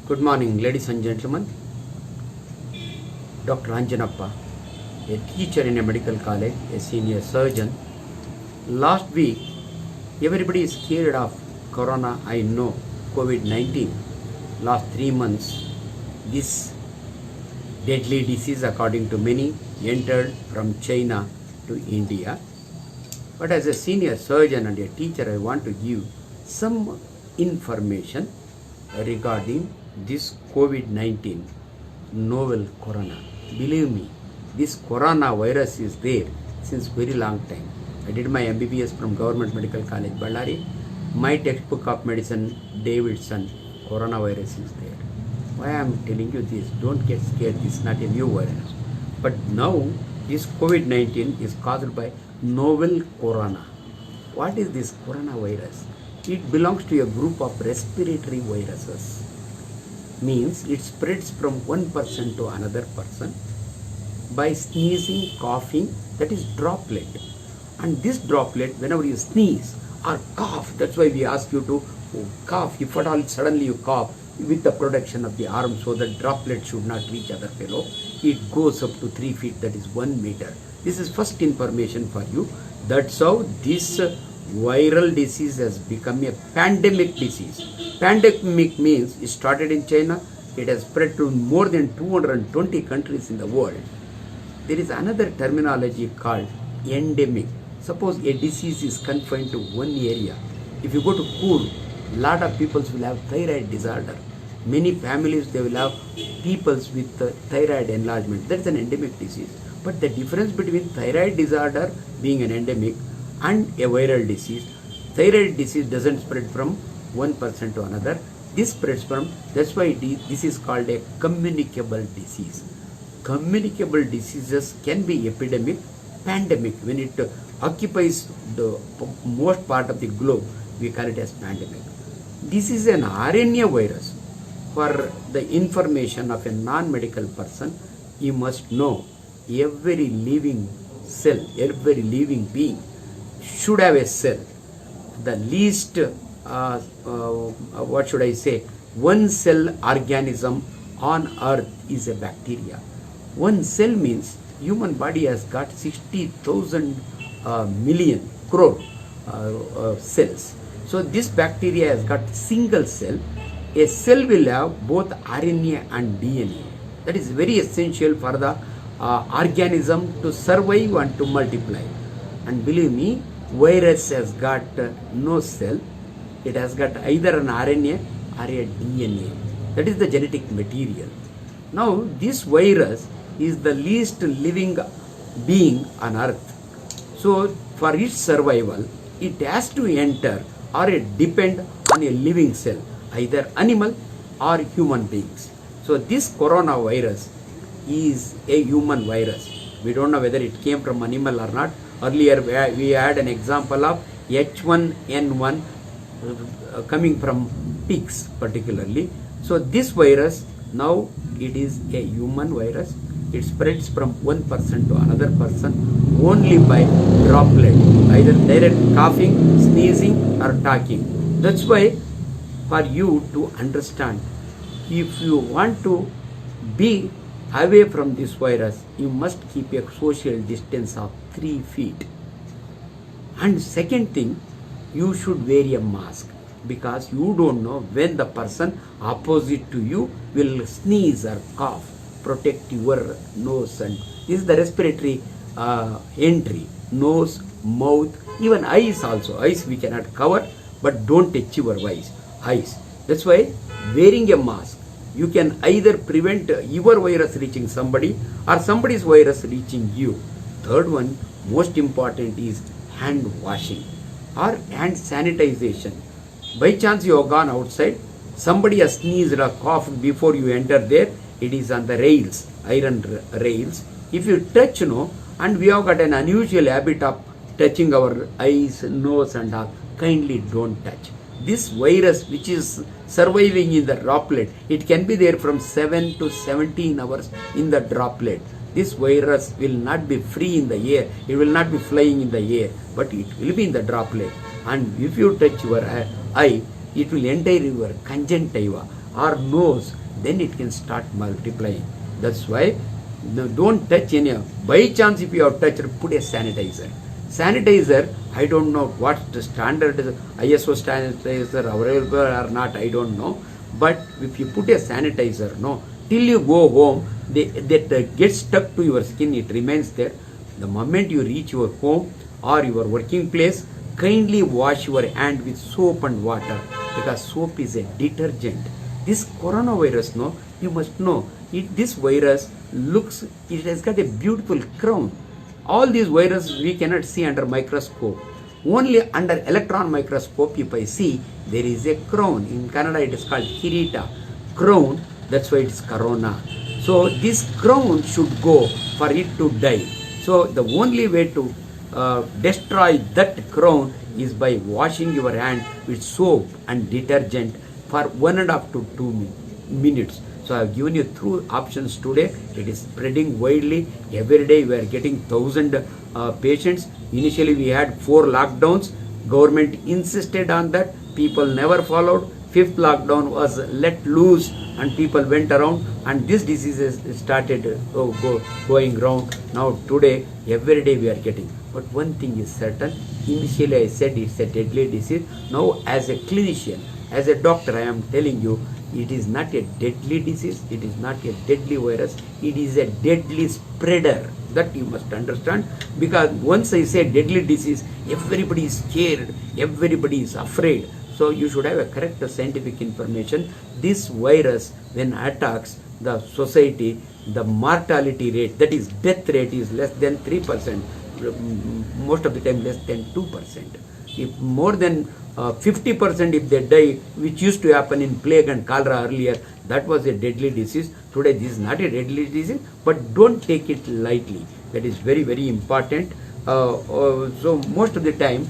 Good morning, ladies and gentlemen. Dr. Anjanappa, a teacher in a medical college, a senior surgeon. Last week, everybody is scared of corona. I know, COVID-19. Last 3 months, this deadly disease, according to many, entered from China to India. But as a senior surgeon and a teacher, I want to give some information regarding this COVID-19 novel corona. Believe me, this coronavirus is there since very long time. I did my MBBS from Government Medical College, Ballari. My textbook of medicine, Davidson, coronavirus is there. Why I am telling you this? Don't get scared. This is not a new virus. But now, this COVID-19 is caused by novel corona. What is this coronavirus? It belongs to a group of respiratory viruses. Means it spreads from one person to another person by sneezing, coughing, that is droplet. And this droplet, whenever you sneeze or cough, that's why we ask you to cough. If at all suddenly you cough with the protection of the arm so that droplet should not reach other fellow, it goes up to 3 feet, that is 1 meter. This is first information for you. That's how this viral disease has become a pandemic disease. Pandemic means it started in China, it has spread to more than 220 countries in the world. There is another terminology called endemic. Suppose a disease is confined to one area. If you go to Kur, lot of people will have thyroid disorder. Many families, they will have people with thyroid enlargement. That's an endemic disease. But the difference between thyroid disorder being an endemic and a viral disease, thyroid disease doesn't spread from one person to another. This spreads from, that's why this is called a communicable disease. Communicable diseases can be epidemic, pandemic. When it occupies the most part of the globe, we call it as pandemic. This is an RNA virus. For the information of a non-medical person, you must know every living cell, every living being should have a cell. The least, what should I say, one cell organism on earth is a bacteria. One cell means human body has got 60,000 million crore cells. So this bacteria has got single cell. A cell will have both RNA and DNA. That is very essential for the organism to survive and to multiply. And believe me, virus has got no cell. It has got either an RNA or a DNA. That is the genetic material. Now, this virus is the least living being on earth. So, for its survival, it has to enter or it depend on a living cell, either animal or human beings. So, this coronavirus is a human virus. We don't know whether it came from animal or not. Earlier, we had an example of H1N1 coming from pigs particularly. So, this virus, now it is a human virus. It spreads from one person to another person only by droplet, either direct coughing, sneezing or talking. That's why for you to understand, if you want to be away from this virus, you must keep a social distance of 3 feet. And second thing, you should wear a mask because you don't know when the person opposite to you will sneeze or cough. Protect your nose, and this is the respiratory entry. Nose, mouth, even eyes also. Eyes we cannot cover, but don't touch your eyes. That's why wearing a mask, you can either prevent your virus reaching somebody or somebody's virus reaching you. Third one, most important, is hand washing or hand sanitization. By chance you have gone outside, somebody has sneezed or coughed before you enter there, it is on the rails, iron rails. If you touch, and we have got an unusual habit of touching our eyes, nose and all, kindly don't touch. This virus which is surviving in the droplet, it can be there from 7 to 17 hours in the droplet. This virus will not be free in the air, it will not be flying in the air, but it will be in the droplet. And if you touch your eye, it will enter your conjunctiva or nose, then it can start multiplying. That's why no, don't touch any. By chance, if you have touched, put a sanitizer. Sanitizer, I don't know what the standard ISO sanitizer available or not, I don't know. But if you put a sanitizer, no, till you go home, that gets stuck to your skin, it remains there. The moment you reach your home or your working place, kindly wash your hand with soap and water, because soap is a detergent. This coronavirus, no, you must know, this virus looks, it has got a beautiful crown. All these viruses we cannot see under microscope. Only under electron microscope, if I see, there is a crown. In Kannada it is called Kirita. Crown, that's why it is corona. So this crown should go for it to die. So the only way to destroy that crown is by washing your hand with soap and detergent for 1.5 to 2 minutes. So I have given you 2 options today. It is spreading widely. Every day we are getting 1,000 patients. Initially we had 4 lockdowns. Government insisted on that. People never followed. 5th lockdown was let loose and people went around, and this disease has started going round. Now today, every day we are getting. But one thing is certain. Initially I said it's a deadly disease. Now as a clinician, as a doctor, I am telling you, it is not a deadly disease, it is not a deadly virus, it is a deadly spreader. That you must understand, because once I say deadly disease, everybody is scared, everybody is afraid. So you should have a correct scientific information. This virus, when attacks the society, the mortality rate, that is death rate, is less than 3%, most of the time less than 2%. If more than 50% if they die, which used to happen in plague and cholera earlier, that was a deadly disease. Today this is not a deadly disease, but don't take it lightly. That is very, very important. So most of the time,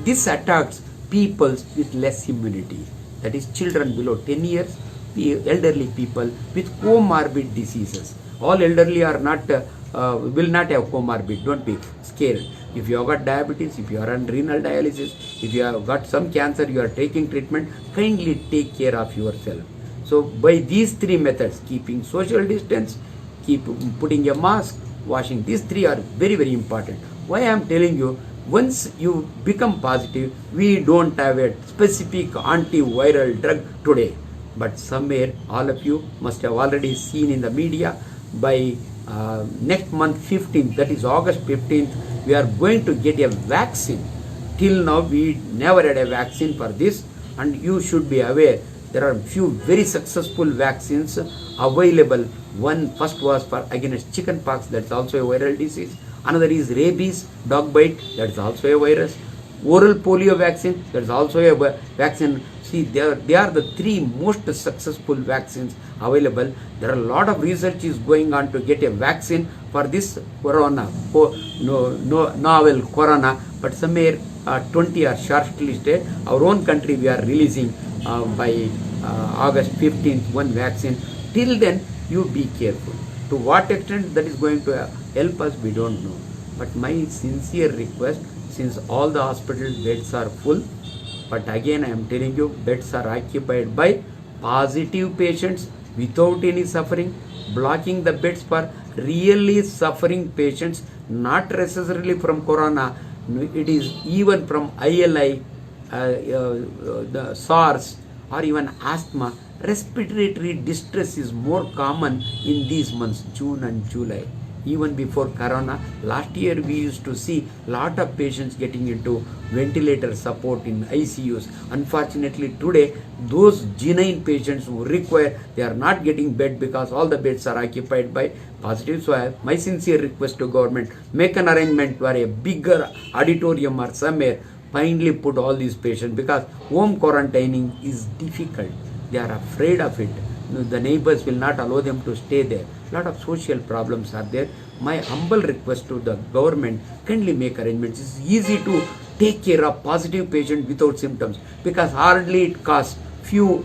this attacks people with less immunity. That is children below 10 years, the elderly people with comorbid diseases. All elderly are not, will not have comorbid. Don't be scared. If you have got diabetes, if you are on renal dialysis, if you have got some cancer, you are taking treatment, kindly take care of yourself. So by these 3 methods, keeping social distance, keep putting a mask, washing, these 3 are very, very important. Why I am telling you, once you become positive, we don't have a specific antiviral drug today. But somewhere all of you must have already seen in the media, by next month 15th, that is August 15th, we are going to get a vaccine. Till now we never had a vaccine for this, and you should be aware there are few very successful vaccines available. One first was for against chickenpox, that's also a viral disease. Another is rabies, dog bite, that's also a virus. Oral polio vaccine, that's also a vaccine. See, they are the 3 most successful vaccines available. There are a lot of research is going on to get a vaccine for this corona, novel corona, but somewhere 20 are shortlisted. Our own country we are releasing by August 15th one vaccine. Till then, you be careful. To what extent that is going to help us, we don't know. But my sincere request, since all the hospital beds are full, but again I am telling you, beds are occupied by positive patients without any suffering, blocking the beds for really suffering patients, not necessarily from corona, it is even from ILI, the SARS, or even asthma. Respiratory distress is more common in these months, June and July. Even before corona, last year we used to see lot of patients getting into ventilator support in ICUs. Unfortunately today, those genuine patients who require, they are not getting bed because all the beds are occupied by positive. So my sincere request to government, make an arrangement for a bigger auditorium or somewhere, kindly put all these patients, because home quarantining is difficult. They are afraid of it. The neighbors will not allow them to stay there. Lot of social problems are there. My humble request to the government, kindly make arrangements. It's easy to take care of positive patient without symptoms, because hardly it costs few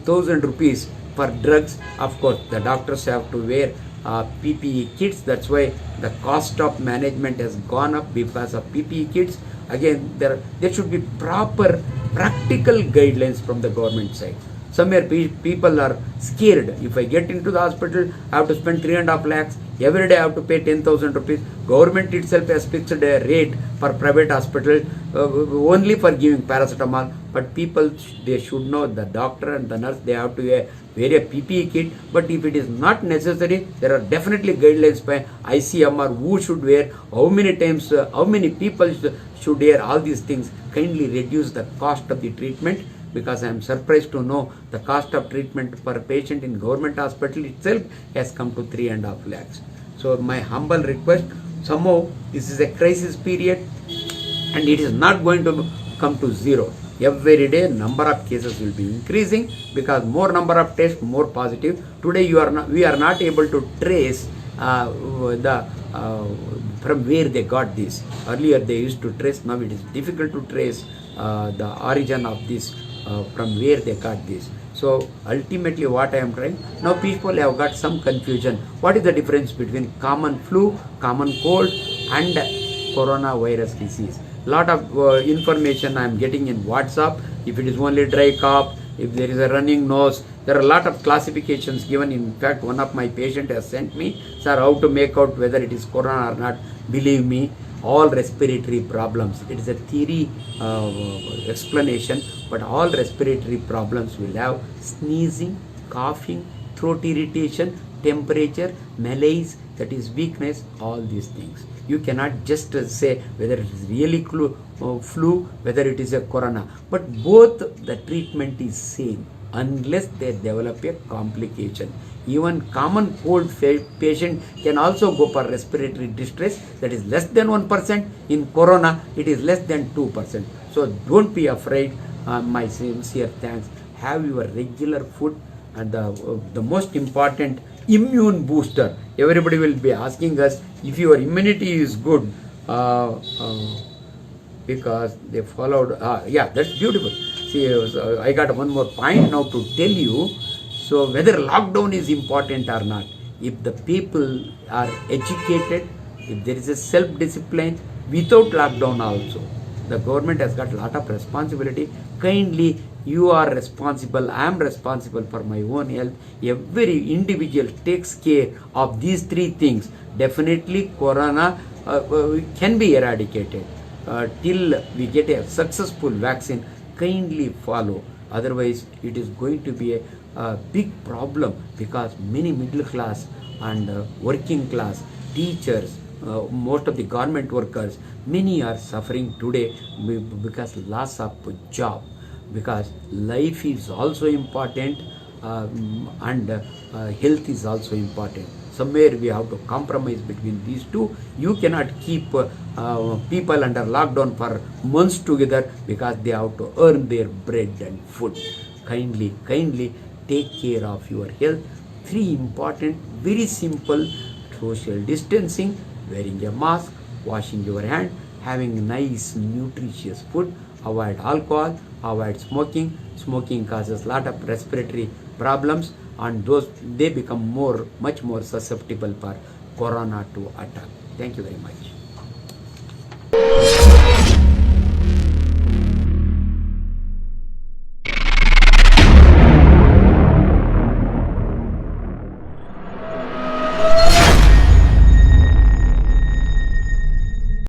thousand rupees for drugs. Of course, the doctors have to wear PPE kits. That's why the cost of management has gone up because of PPE kits. Again, there should be proper practical guidelines from the government side. Somewhere people are scared. If I get into the hospital, I have to spend 3.5 lakhs. Every day I have to pay 10,000 rupees. Government itself has fixed a rate for private hospital only for giving paracetamol. But people, they should know, the doctor and the nurse, they have to wear a PPE kit. But if it is not necessary, there are definitely guidelines by ICMR who should wear, how many times, how many people should wear, all these things. Kindly reduce the cost of the treatment, because I am surprised to know the cost of treatment per patient in government hospital itself has come to 3.5 lakhs. So my humble request, somehow this is a crisis period and it is not going to come to zero. Every day number of cases will be increasing, because more number of tests, more positive. Today we are not able to trace from where they got this. Earlier they used to trace, now it is difficult to trace the origin of this, from where they got this. So ultimately what I am trying, now people have got some confusion. What is the difference between common flu, common cold and coronavirus disease? Lot of information I am getting in WhatsApp. If it is only dry cough, if there is a running nose, there are a lot of classifications given. In fact, one of my patient has sent me, sir, how to make out whether it is corona or not. Believe me, all respiratory problems, it is a theory explanation, but all respiratory problems will have sneezing, coughing, throat irritation, temperature, malaise, that is weakness, all these things. You cannot just say whether it is really flu, whether it is a corona, but both the treatment is same unless they develop a complication. Even common cold patient can also go for respiratory distress, that is less than 1%. In corona, it is less than 2%. So don't be afraid. My sincere thanks. Have your regular food, and the most important, immune booster. Everybody will be asking us if your immunity is good, because they followed. Yeah, that's beautiful. See, I got one more point now to tell you. So whether lockdown is important or not, if the people are educated, if there is a self-discipline, without lockdown also, the government has got a lot of responsibility. Kindly, you are responsible, I am responsible for my own health. Every individual takes care of these three things. Definitely corona can be eradicated till we get a successful vaccine. Kindly follow, otherwise it is going to be a big problem, because many middle class and working class, teachers, most of the government workers, many are suffering today because loss of job, because life is also important, and health is also important. Somewhere we have to compromise between these two. You cannot keep people under lockdown for months together, because they have to earn their bread and food. Kindly take care of your health. Three important, very simple: social distancing, wearing a mask, washing your hand, having nice nutritious food, avoid alcohol, avoid smoking. Smoking causes lot of respiratory problems, and those, they become much more susceptible for corona to attack. Thank you very much.